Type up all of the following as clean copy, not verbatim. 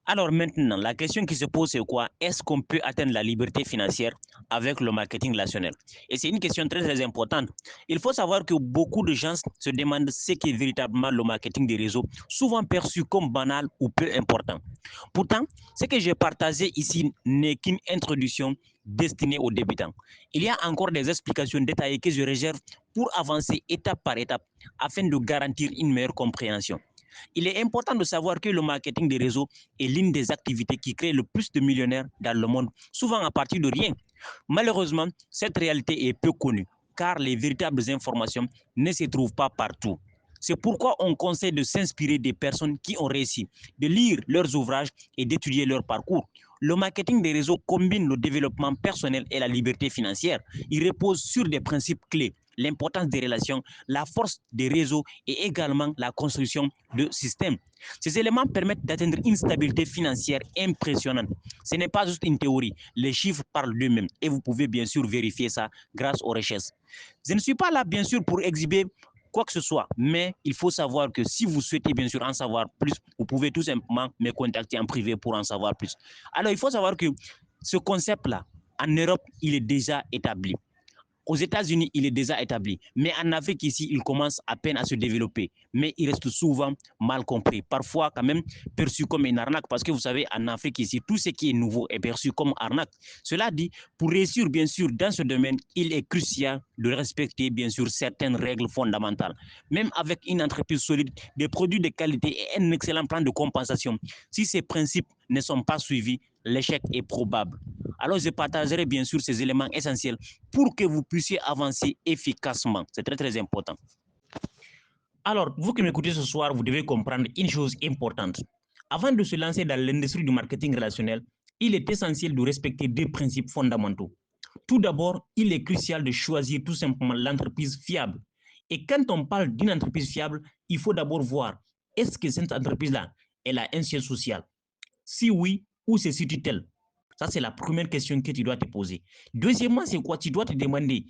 Alors maintenant, la question qui se pose, c'est quoi? Est-ce qu'on peut atteindre la liberté financière avec le marketing relationnel? Et c'est une question très, très importante. Il faut savoir que beaucoup de gens se demandent ce qu'est véritablement le marketing des réseaux, souvent perçu comme banal ou peu important. Pourtant, ce que j'ai partagé ici n'est qu'une introduction destinée aux débutants. Il y a encore des explications détaillées que je réserve pour avancer étape par étape afin de garantir une meilleure compréhension. Il est important de savoir que le marketing des réseaux est l'une des activités qui crée le plus de millionnaires dans le monde, souvent à partir de rien. Malheureusement, cette réalité est peu connue, car les véritables informations ne se trouvent pas partout. C'est pourquoi on conseille de s'inspirer des personnes qui ont réussi, de lire leurs ouvrages et d'étudier leur parcours. Le marketing des réseaux combine le développement personnel et la liberté financière. Il repose sur des principes clés: l'importance des relations, la force des réseaux et également la construction de systèmes. Ces éléments permettent d'atteindre une stabilité financière impressionnante. Ce n'est pas juste une théorie, les chiffres parlent d'eux-mêmes et vous pouvez bien sûr vérifier ça grâce aux recherches. Je ne suis pas là bien sûr pour exhiber quoi que ce soit, mais il faut savoir que si vous souhaitez bien sûr en savoir plus, vous pouvez tout simplement me contacter en privé pour en savoir plus. Alors il faut savoir que ce concept-là, en Europe, il est déjà établi. Aux États-Unis, il est déjà établi. Mais en Afrique, ici, il commence à peine à se développer. Mais il reste souvent mal compris. Parfois, quand même, perçu comme une arnaque. Parce que vous savez, en Afrique, ici, tout ce qui est nouveau est perçu comme arnaque. Cela dit, pour réussir, bien sûr, dans ce domaine, il est crucial de respecter, bien sûr, certaines règles fondamentales. Même avec une entreprise solide, des produits de qualité et un excellent plan de compensation, si ces principes ne sont pas suivis, l'échec est probable. Alors, je partagerai bien sûr ces éléments essentiels pour que vous puissiez avancer efficacement. C'est très, très important. Alors, vous qui m'écoutez ce soir, vous devez comprendre une chose importante. Avant de se lancer dans l'industrie du marketing relationnel, il est essentiel de respecter deux principes fondamentaux. Tout d'abord, il est crucial de choisir tout simplement l'entreprise fiable. Et quand on parle d'une entreprise fiable, il faut d'abord voir, est-ce que cette entreprise-là, elle a un siège social? Si oui, où se situe-t-elle? Ça, c'est la première question que tu dois te poser. Deuxièmement, c'est quoi? Tu dois te demander,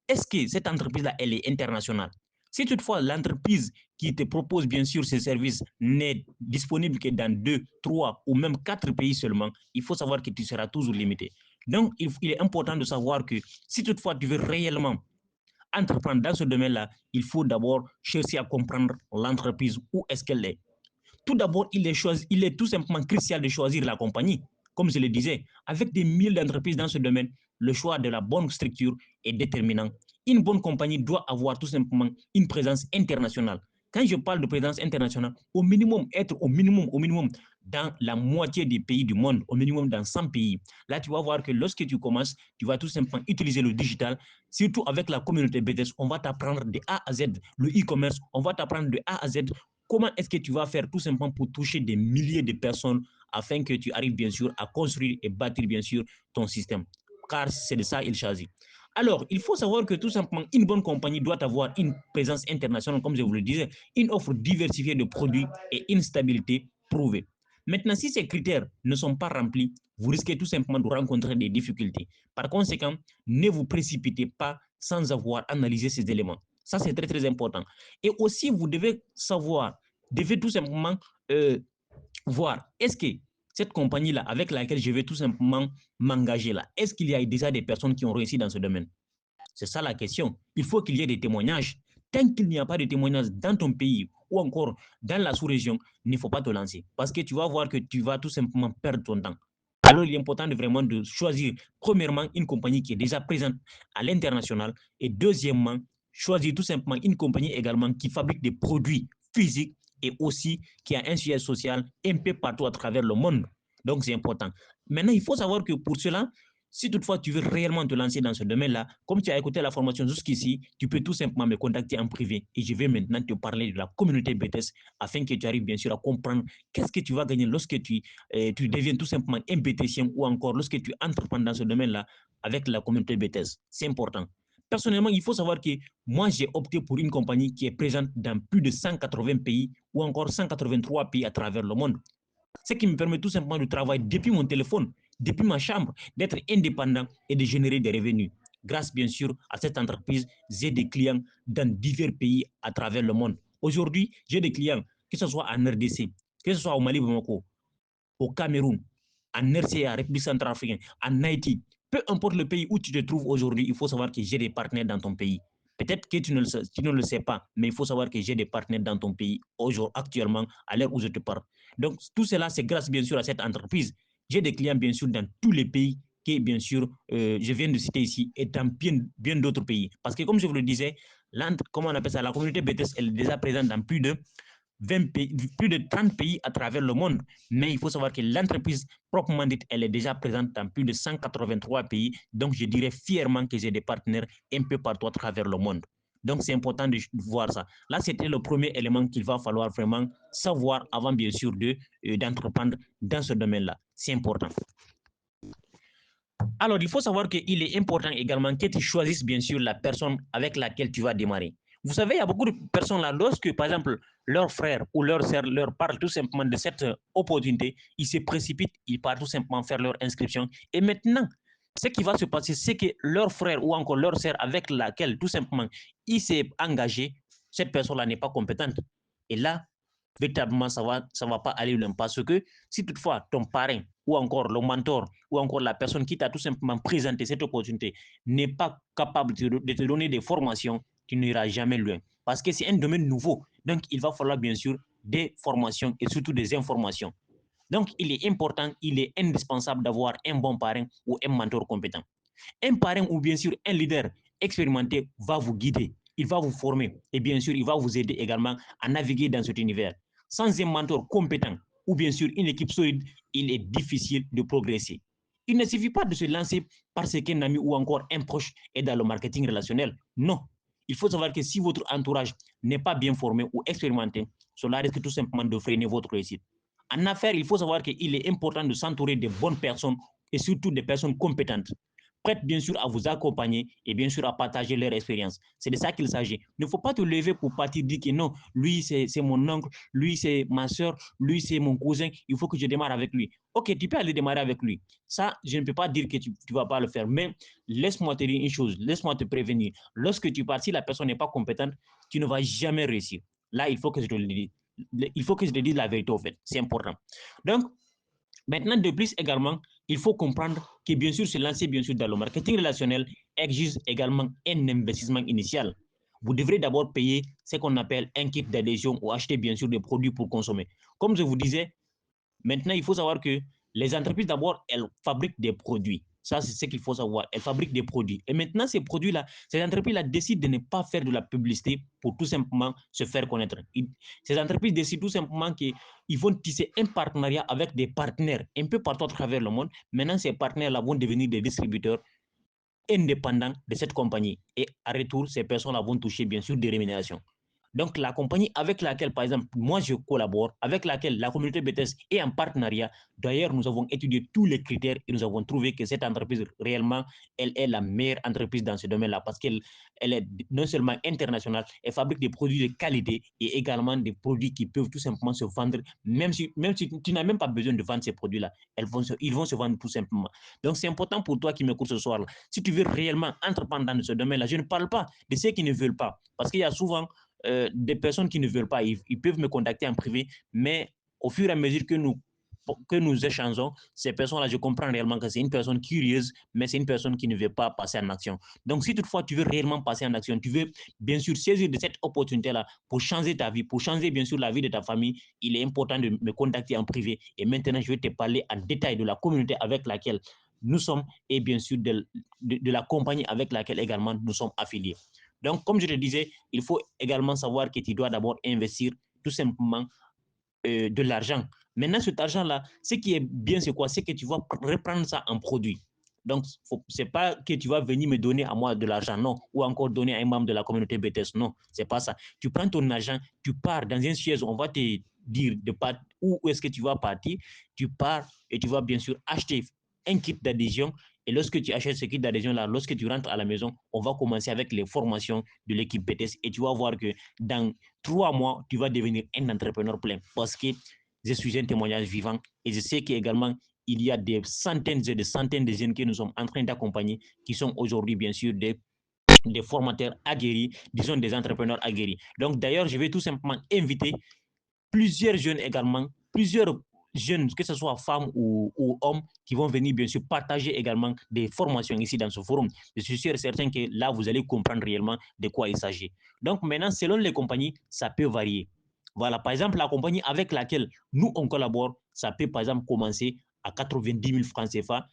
est-ce que cette entreprise-là, elle est internationale? Si toutefois l'entreprise qui te propose bien sûr ces services n'est disponible que dans 2, 3 ou même 4 pays seulement, il faut savoir que tu seras toujours limité. Donc, il est important de savoir que si toutefois tu veux réellement entreprendre dans ce domaine-là, il faut d'abord chercher à comprendre l'entreprise, où est-ce qu'elle est. Tout d'abord, il est tout simplement crucial de choisir la compagnie. Comme je le disais, avec des milliers d'entreprises dans ce domaine, le choix de la bonne structure est déterminant. Une bonne compagnie doit avoir tout simplement une présence internationale. Quand je parle de présence internationale, au minimum, être au minimum, dans la moitié des pays du monde, au minimum dans 100 pays. Là, tu vas voir que lorsque tu commences, tu vas tout simplement utiliser le digital, surtout avec la communauté BTS, on va t'apprendre de A à Z, le e-commerce, on va t'apprendre de A à Z comment est-ce que tu vas faire tout simplement pour toucher des milliers de personnes afin que tu arrives bien sûr à construire et bâtir bien sûr ton système. Car c'est de ça il s'agit. Alors, il faut savoir que tout simplement, une bonne compagnie doit avoir une présence internationale, comme je vous le disais, une offre diversifiée de produits et une stabilité prouvée. Maintenant, si ces critères ne sont pas remplis, vous risquez tout simplement de rencontrer des difficultés. Par conséquent, ne vous précipitez pas sans avoir analysé ces éléments. Ça, c'est très, très important. Et aussi, vous devez savoir, devez tout simplement voir, est-ce que cette compagnie-là, avec laquelle je vais tout simplement m'engager là, est-ce qu'il y a déjà des personnes qui ont réussi dans ce domaine? C'est ça la question. Il faut qu'il y ait des témoignages. Tant qu'il n'y a pas de témoignages dans ton pays ou encore dans la sous-région, il ne faut pas te lancer. Parce que tu vas voir que tu vas tout simplement perdre ton temps. Alors, il est important de vraiment de choisir, premièrement, une compagnie qui est déjà présente à l'international et deuxièmement, choisir tout simplement une compagnie également qui fabrique des produits physiques et aussi qui a un siège social un peu partout à travers le monde. Donc, c'est important. Maintenant, il faut savoir que pour cela, si toutefois tu veux réellement te lancer dans ce domaine-là, comme tu as écouté la formation jusqu'ici, tu peux tout simplement me contacter en privé et je vais maintenant te parler de la communauté BTS afin que tu arrives bien sûr à comprendre qu'est-ce que tu vas gagner lorsque tu deviens tout simplement un BTSien ou encore lorsque tu entreprends dans ce domaine-là avec la communauté BTS. C'est important. Personnellement, il faut savoir que moi, j'ai opté pour une compagnie qui est présente dans plus de 180 pays ou encore 183 pays à travers le monde. Ce qui me permet tout simplement de travailler depuis mon téléphone, depuis ma chambre, d'être indépendant et de générer des revenus. Grâce bien sûr à cette entreprise, j'ai des clients dans divers pays à travers le monde. Aujourd'hui, j'ai des clients, que ce soit en RDC, que ce soit au Mali, Bamako, au Cameroun, en RCA, République centrafricaine, en Haïti, peu importe le pays où tu te trouves aujourd'hui, il faut savoir que j'ai des partenaires dans ton pays. Peut-être que tu ne le sais pas, mais il faut savoir que j'ai des partenaires dans ton pays actuellement, à l'heure où je te parle. Donc, tout cela, c'est grâce, bien sûr, à cette entreprise. J'ai des clients, bien sûr, dans tous les pays que, bien sûr, je viens de citer ici, et dans bien d'autres pays. Parce que, comme je vous le disais, comment on appelle ça, la communauté BTS, elle est déjà présente dans plus de 20 pays, plus de 30 pays à travers le monde. Mais il faut savoir que l'entreprise proprement dite, elle est déjà présente dans plus de 183 pays. Donc, je dirais fièrement que j'ai des partenaires un peu partout à travers le monde. Donc, c'est important de voir ça. Là, c'était le premier élément qu'il va falloir vraiment savoir avant, bien sûr, d'entreprendre dans ce domaine-là. C'est important. Alors, il faut savoir qu'il est important également que tu choisisses, bien sûr, la personne avec laquelle tu vas démarrer. Vous savez, il y a beaucoup de personnes là, lorsque, par exemple, leur frère ou leur sœur leur parle tout simplement de cette opportunité, ils se précipitent, ils partent tout simplement faire leur inscription. Et maintenant, ce qui va se passer, c'est que leur frère ou encore leur sœur avec laquelle, tout simplement, il s'est engagé, cette personne-là n'est pas compétente. Et là, véritablement, ça va pas aller loin. Parce que si toutefois ton parrain ou encore le mentor ou encore la personne qui t'a tout simplement présenté cette opportunité n'est pas capable de te donner des formations, tu n'iras jamais loin. Parce que c'est un domaine nouveau. Donc, il va falloir bien sûr des formations et surtout des informations. Donc, il est important, il est indispensable d'avoir un bon parrain ou un mentor compétent. Un parrain ou bien sûr un leader expérimenté va vous guider, il va vous former et bien sûr, il va vous aider également à naviguer dans cet univers. Sans un mentor compétent ou bien sûr une équipe solide, il est difficile de progresser. Il ne suffit pas de se lancer parce qu'un ami ou encore un proche est dans le marketing relationnel. Non. Il faut savoir que si votre entourage n'est pas bien formé ou expérimenté, cela risque tout simplement de freiner votre réussite. En affaires, il faut savoir qu'il est important de s'entourer de bonnes personnes et surtout des personnes compétentes, prêtes bien sûr à vous accompagner et bien sûr à partager leur expérience. C'est de ça qu'il s'agit. Il ne faut pas te lever pour partir dire que non, lui c'est mon oncle, lui c'est ma soeur, lui c'est mon cousin, il faut que je démarre avec lui. Ok, tu peux aller démarrer avec lui. Ça, je ne peux pas dire que tu ne vas pas le faire, mais laisse-moi te dire une chose, laisse-moi te prévenir. Lorsque tu pars, si la personne n'est pas compétente, tu ne vas jamais réussir. Là, il faut que je te le dise. Il faut que je te dise la vérité, au fait. C'est important. Donc, maintenant, de plus également, il faut comprendre que bien sûr, se lancer bien sûr dans le marketing relationnel exige également un investissement initial. Vous devrez d'abord payer ce qu'on appelle un kit d'adhésion ou acheter bien sûr des produits pour consommer. Comme je vous disais, maintenant, il faut savoir que les entreprises, d'abord, elles fabriquent des produits. Ça, c'est ce qu'il faut savoir. Elles fabriquent des produits. Et maintenant, ces produits-là, ces entreprises-là décident de ne pas faire de la publicité pour tout simplement se faire connaître. Ces entreprises décident tout simplement qu'ils vont tisser un partenariat avec des partenaires un peu partout à travers le monde. Maintenant, ces partenaires-là vont devenir des distributeurs indépendants de cette compagnie. Et à retour, ces personnes-là vont toucher bien sûr des rémunérations. Donc, la compagnie avec laquelle, par exemple, moi je collabore, avec laquelle la communauté BTS est en partenariat, d'ailleurs, nous avons étudié tous les critères et nous avons trouvé que cette entreprise, réellement, elle est la meilleure entreprise dans ce domaine-là parce qu'elle est non seulement internationale, elle fabrique des produits de qualité et également des produits qui peuvent tout simplement se vendre, même si tu n'as même pas besoin de vendre ces produits-là, ils vont se vendre tout simplement. Donc, c'est important pour toi qui m'écoutes ce soir-là. Si tu veux réellement entreprendre dans ce domaine-là, je ne parle pas de ceux qui ne veulent pas parce qu'il y a souvent des personnes qui ne veulent pas, ils peuvent me contacter en privé, mais au fur et à mesure que nous échangeons, ces personnes-là, je comprends réellement que c'est une personne curieuse, mais c'est une personne qui ne veut pas passer en action. Donc, si toutefois tu veux réellement passer en action, tu veux bien sûr saisir de cette opportunité-là pour changer ta vie, pour changer bien sûr la vie de ta famille, il est important de me contacter en privé. Et maintenant, je vais te parler en détail de la communauté avec laquelle nous sommes et bien sûr de la compagnie avec laquelle également nous sommes affiliés. Donc, comme je te disais, il faut également savoir que tu dois d'abord investir tout simplement de l'argent. Maintenant, cet argent-là, ce qui est bien, c'est quoi? C'est que tu vas reprendre ça en produit. Donc, ce n'est pas que tu vas venir me donner à moi de l'argent, non, ou encore donner à un membre de la communauté BTS, non, c'est pas ça. Tu prends ton argent, tu pars dans un siège, on va te dire de où est-ce que tu vas partir, tu pars et tu vas bien sûr acheter un kit d'adhésion. Et lorsque tu achètes ce kit d'adhésion-là, lorsque tu rentres à la maison, on va commencer avec les formations de l'équipe BTS et tu vas voir que dans 3 mois, tu vas devenir un entrepreneur plein parce que je suis un témoignage vivant et je sais qu'également, il y a des centaines et des centaines de jeunes que nous sommes en train d'accompagner qui sont aujourd'hui, bien sûr, des formateurs aguerris, disons des entrepreneurs aguerris. Donc, d'ailleurs, je vais tout simplement inviter plusieurs jeunes également, plusieurs jeunes, que ce soit femmes ou hommes, qui vont venir bien sûr partager également des formations ici dans ce forum. Je suis sûr et certain que là, vous allez comprendre réellement de quoi il s'agit. Donc maintenant, selon les compagnies, ça peut varier. Voilà, par exemple, la compagnie avec laquelle nous, on collabore, ça peut par exemple commencer à 90 000 francs CFA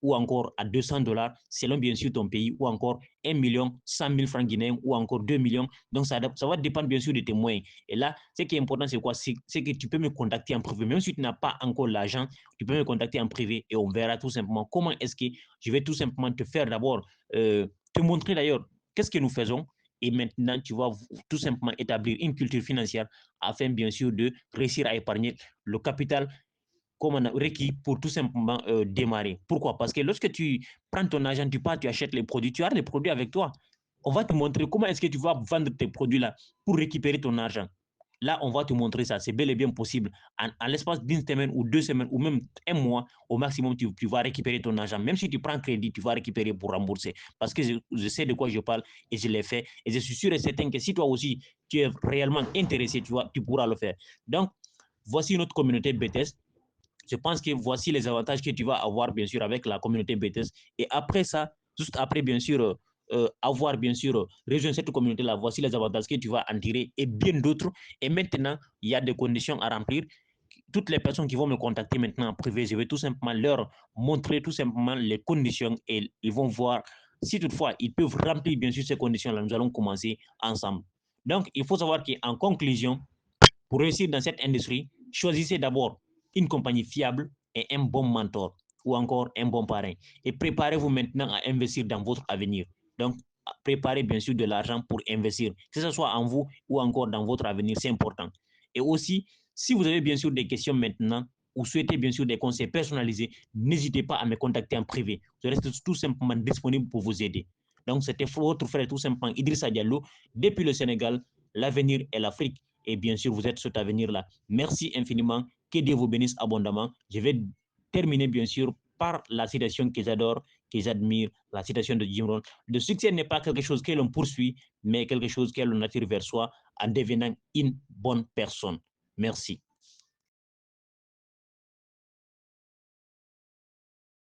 ou encore à 200 dollars, selon bien sûr ton pays, ou encore 1 million 100 000 francs guinéens, ou encore 2 millions. Donc ça va dépendre bien sûr de tes moyens. Et là, ce qui est important, c'est quoi? C'est que tu peux me contacter en privé. Même si tu n'as pas encore l'argent, tu peux me contacter en privé et on verra tout simplement comment est-ce que je vais tout simplement te faire d'abord, te montrer d'ailleurs qu'est-ce que nous faisons. Et maintenant, tu vas tout simplement établir une culture financière afin, bien sûr, de réussir à épargner le capital comme on a requis pour tout simplement démarrer. Pourquoi? Parce que lorsque tu prends ton argent, tu pars, tu achètes les produits, tu as les produits avec toi. On va te montrer comment est-ce que tu vas vendre tes produits-là pour récupérer ton argent. Là, on va te montrer ça. C'est bel et bien possible. En l'espace d'une semaine ou 2 semaines ou même un mois, au maximum, tu vas récupérer ton argent. Même si tu prends crédit, tu vas récupérer pour rembourser. Parce que je sais de quoi je parle et je l'ai fait. Et je suis sûr et certain que si toi aussi, tu es réellement intéressé, tu pourras le faire. Donc, voici notre communauté BTS. Je pense que voici les avantages que tu vas avoir, bien sûr, avec la communauté BTS. Et après ça, juste après, bien sûr, avoir, bien sûr, rejoint cette communauté-là, voici les avantages que tu vas en tirer et bien d'autres. Et maintenant, il y a des conditions à remplir. Toutes les personnes qui vont me contacter maintenant en privé, je vais tout simplement leur montrer tout simplement les conditions et ils vont voir si toutefois ils peuvent remplir bien sûr ces conditions-là. Nous allons commencer ensemble. Donc, il faut savoir qu'en conclusion, pour réussir dans cette industrie, choisissez d'abord une compagnie fiable et un bon mentor ou encore un bon parrain. Et préparez-vous maintenant à investir dans votre avenir. Donc, préparez bien sûr de l'argent pour investir, que ce soit en vous ou encore dans votre avenir, c'est important. Et aussi, si vous avez bien sûr des questions maintenant ou souhaitez bien sûr des conseils personnalisés, n'hésitez pas à me contacter en privé. Je reste tout simplement disponible pour vous aider. Donc, c'était votre frère tout simplement Idrissa Diallo depuis le Sénégal. L'avenir est l'Afrique et bien sûr, vous êtes cet avenir-là. Merci infiniment. Que Dieu vous bénisse abondamment. Je vais terminer, bien sûr, par la citation que j'adore, que j'admire, la citation de Jim Rohn. Le succès n'est pas quelque chose que l'on poursuit, mais quelque chose que l'on attire vers soi en devenant une bonne personne. Merci.